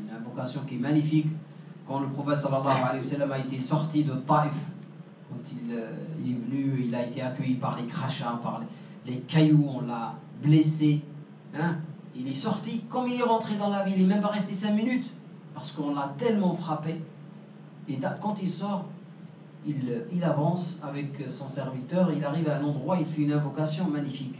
une invocation qui est magnifique. Quand le prophète sallallahu alayhi wa sallam a été sorti de Taïf, quand il est venu, il a été accueilli par les crachats, par les cailloux, on l'a blessé. Hein? Il est sorti, comme il est rentré dans la ville, il n'est même pas resté 5 minutes, parce qu'on l'a tellement frappé. Et quand il sort, il avance avec son serviteur, il arrive à un endroit, il fait une invocation magnifique.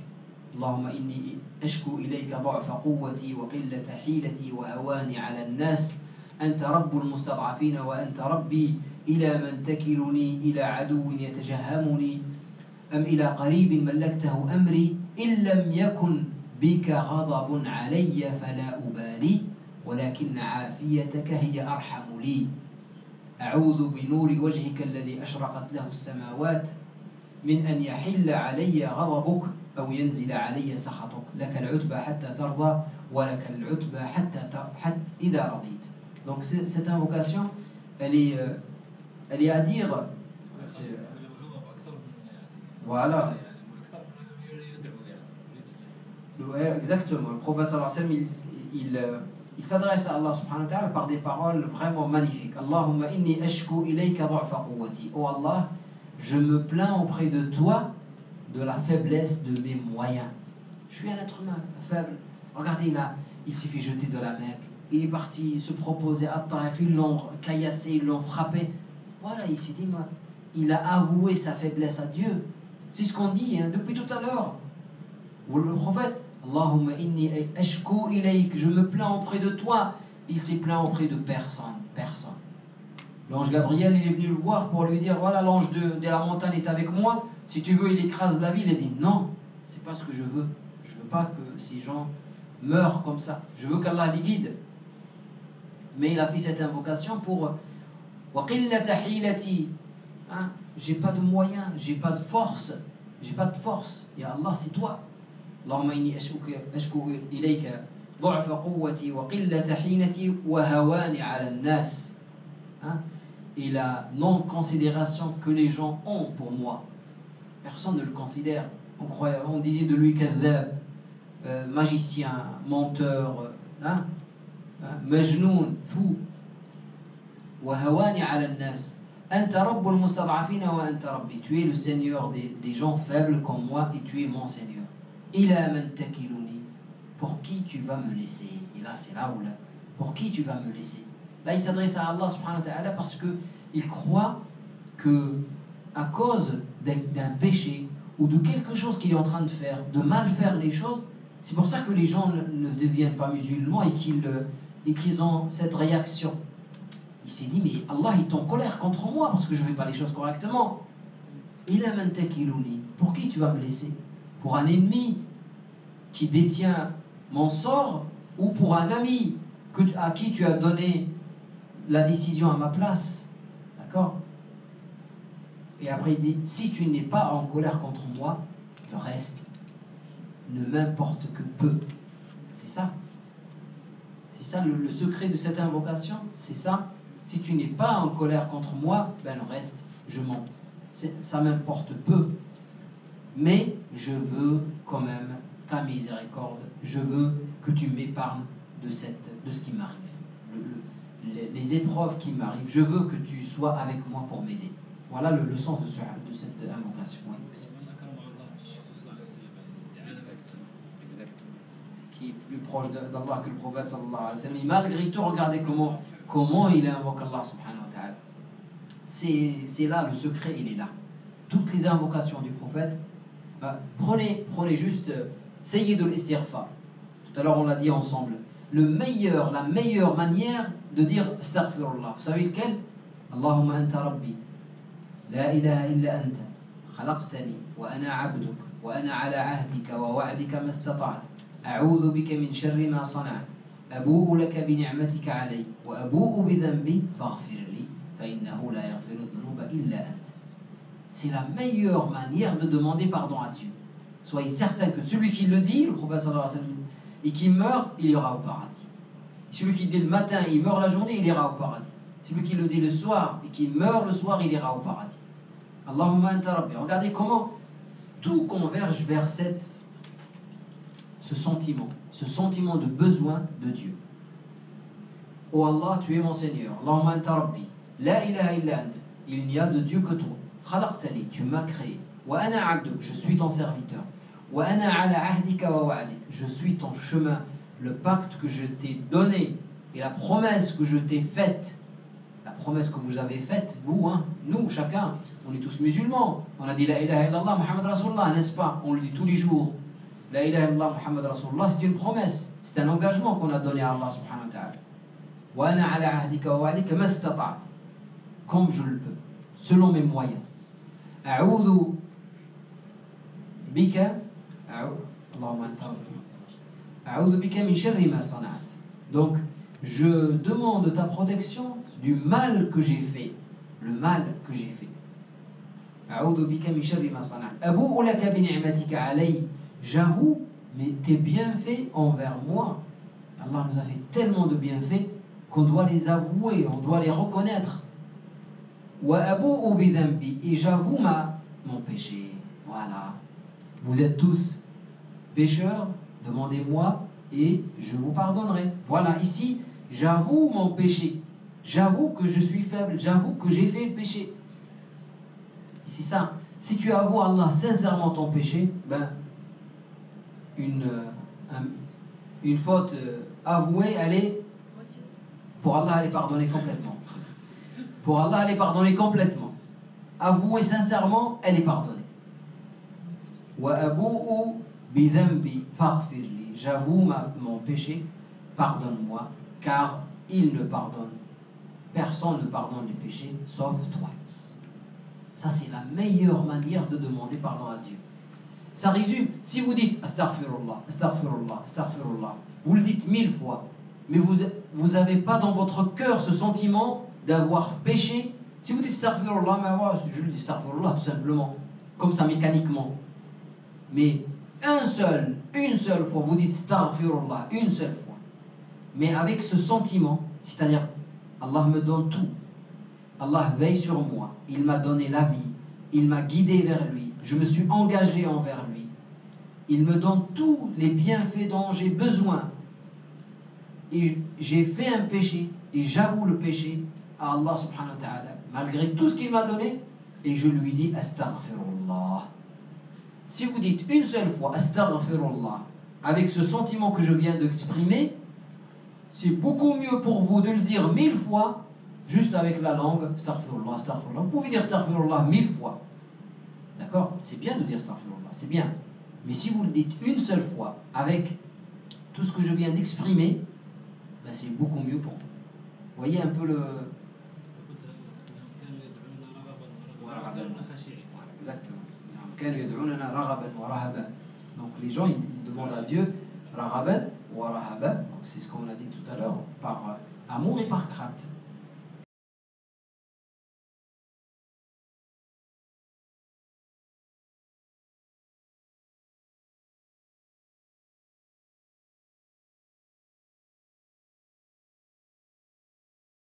Allahumma inni ashku ilayka du'fa quwwati wa qillata hilati wa hawani ala an-nas anta rabbul mustad'afina wa anta rabbi ila man takiluni ila aduwwin yatajahamuni am ila qaribin mallaktahu amri in lam yakun bika ghadabun alayya fala ubali walakin 'afiyataka hiya arhamu li أعوذ بنور وجهك الذي أشرقت له السماوات من أن يحل علي غضبك أو ينزل علي سخطك لك العتبى حتى ترضى ولك العتبى حتى إذا رضيت. Donc cette invocation, elle est à dire. Voilà. Ouais, exactement. Le prophète sallallahu alayhi wa sallam, il s'adresse à Allah subhanahu wa ta'ala par des paroles vraiment magnifiques. Allahumma inni ashku ilayka du'fa quwwati. Oh Allah, je me plains auprès de toi de la faiblesse de mes moyens. Je suis un être humain faible. Regardez là, il s'est fait jeter de la Mecque. Il est parti se proposer à Taïf, ils l'ont caillassé, ils l'ont frappé. Voilà, il s'est dit, il a avoué sa faiblesse à Dieu. C'est ce qu'on dit depuis tout à l'heure. Le prophète, Allahumma inni ashku ilayk, je me plains auprès de toi. Il s'est plaint auprès de personne. L'ange Gabriel, il est venu le voir pour lui dire, voilà, l'ange de la montagne est avec moi. Si tu veux, il écrase la ville. Il a dit, non, c'est pas ce que je veux. Je veux pas que ces gens meurent comme ça. Je veux qu'Allah les guide. Mais il a fait cette invocation pour wa qillata hilati. J'ai pas de moyens, j'ai pas de force. Ya Allah, c'est toi. اللهم إني أشكو إليك ضعف قوتي وقلة حيلتي وهواني على الناس. Et la non-considération que les gens ont pour moi. Personne ne le considère. On disait de lui kadhab, magicien, menteur, majnoun, fou. وهواني على الناس. أنت رب المستضعفين وأنت ربي. Tu es le Seigneur des gens faibles comme moi et tu es mon Seigneur. Ila man takiluni, pour qui tu vas me laisser? Et là c'est là où pour qui tu vas me laisser? Là il s'adresse à Allah subhanahu wa ta'ala parce que il croit que à cause d'un péché ou de quelque chose qu'il est en train de faire, de mal faire les choses, c'est pour ça que les gens ne deviennent pas musulmans et qu'ils ont cette réaction. Il s'est dit, mais Allah est en colère contre moi parce que je ne fais pas les choses correctement. Ila man takiluni, pour qui tu vas me laisser? Pour un ennemi qui détient mon sort ou pour un ami à qui tu as donné la décision à ma place? D'accord? Et après il dit, si tu n'es pas en colère contre moi, le reste ne m'importe que peu. C'est ça. C'est ça le secret de cette invocation. C'est ça. Si tu n'es pas en colère contre moi, ben le reste, ça m'importe peu. Mais je veux quand même ta miséricorde. Je veux que tu m'épargnes de ce qui m'arrive. Les épreuves qui m'arrivent. Je veux que tu sois avec moi pour m'aider. Voilà le sens de cette invocation. Oui. Exactement. Qui est plus proche d'Allah que le prophète sallallahu alayhi wa sallam. Et malgré tout, regardez comment il invoque Allah subhanahu wa ta'ala. C'est là, le secret, il est là. Toutes les invocations du prophète, prenez juste Sayyidul Istighfar. Tout à l'heure on l'a dit ensemble. La meilleure manière de dire Astaghfirullah. Vous savez lequel? Allahumma anta rabbi. La ilaha illa anta. Khalaqtani wa ana abduk. Wa ana ala ahdika wa wa'dika mastata'at. A'udhu bika min sharri ma sana'at. Abou'u laka bi ni'matika alayya. Wa abou'u bi dhanbi faghfir li. Fa innahu la yaghfiru dhunuba illa anta. C'est la meilleure manière de demander pardon à Dieu. Soyez certain que celui qui le dit, le prophète sallallahu alayhi wa sallam, et qui meurt, il ira au paradis. Celui qui dit le matin, il meurt la journée, il ira au paradis. Celui qui le dit le soir et qui meurt le soir, il ira au paradis. Allahumma anta rabbi. Regardez comment tout converge vers ce sentiment de besoin de Dieu. Oh Allah, tu es mon Seigneur. Allahumma anta rabbi. La ilaha illa ant. Il n'y a de Dieu que toi. Khalaqtani, tu m'as créé. Wa ana abduk, je suis ton serviteur. Wa ana ala ahdika wa wa'dik. Je suis ton chemin, le pacte que je t'ai donné et la promesse que je t'ai faite. La promesse que vous avez faite, vous, hein, nous, chacun, on est tous musulmans. On a dit la ilaha illallah Muhammad Rasulullah, n'est-ce pas? On le dit tous les jours. La ilaha illallah Muhammad Rasulullah, c'est une promesse, c'est un engagement qu'on a donné à Allah subhanahu wa ta'ala. Wa ana ala ahdika wa wa'dika mastata'tu, comme je le peux, selon mes moyens. A'udhu bika, Allahumma anta rabbi. A'udhu bika min sharri ma sana'at. Donc, je demande ta protection du mal que j'ai fait. Le mal que j'ai fait. A'udhu bika min sharri ma sana'at. Abou'u laka bi ni'matika alayya. J'avoue, mais tes bienfaits envers moi. Allah nous a fait tellement de bienfaits qu'on doit les avouer, on doit les reconnaître. Wa abou'u bi dhanbi. Et j'avoue mon péché. Voilà. Vous êtes tous pécheurs, demandez-moi et je vous pardonnerai. Voilà, ici, j'avoue mon péché. J'avoue que je suis faible. J'avoue que j'ai fait le péché. Et c'est ça. Si tu avoues à Allah sincèrement ton péché, ben, une faute avouée, elle est, pour Allah, elle est pardonnée complètement. Pour Allah, elle est pardonnée complètement. Avouée sincèrement, elle est pardonnée. Wa abou'u bi dhanbi faghfirli. J'avoue mon péché, pardonne-moi, car il ne pardonne. Personne ne pardonne les péchés, sauf toi. Ça, c'est la meilleure manière de demander pardon à Dieu. Ça résume, si vous dites astaghfirullah, astaghfirullah, astaghfirullah, vous le dites 1000 fois, mais vous n'avez pas dans votre cœur ce sentiment d'avoir péché. Si vous dites astaghfirullah, mais moi, je le dis astaghfirullah tout simplement, comme ça mécaniquement. Mais une seule fois, vous dites astaghfirullah, une seule fois. Mais avec ce sentiment, c'est-à-dire Allah me donne tout. Allah veille sur moi, il m'a donné la vie, il m'a guidé vers lui, je me suis engagé envers lui. Il me donne tous les bienfaits dont j'ai besoin. Et j'ai fait un péché, et j'avoue le péché à Allah subhanahu wa ta'ala, malgré tout ce qu'il m'a donné, et je lui dis astaghfirullah. Si vous dites une seule fois astaghfirullah, avec ce sentiment que je viens d'exprimer, c'est beaucoup mieux pour vous de le dire 1000 fois, juste avec la langue, astaghfirullah, astaghfirullah. Vous pouvez dire astaghfirullah 1000 fois. D'accord? C'est bien de dire astaghfirullah, c'est bien. Mais si vous le dites une seule fois, avec tout ce que je viens d'exprimer, ben c'est beaucoup mieux pour vous. Vous voyez un peu le... Exactement. Donc les gens, ils demandent à Dieu, raghaban wa rahaba. Donc c'est ce qu'on a dit tout à l'heure, par amour et par crainte.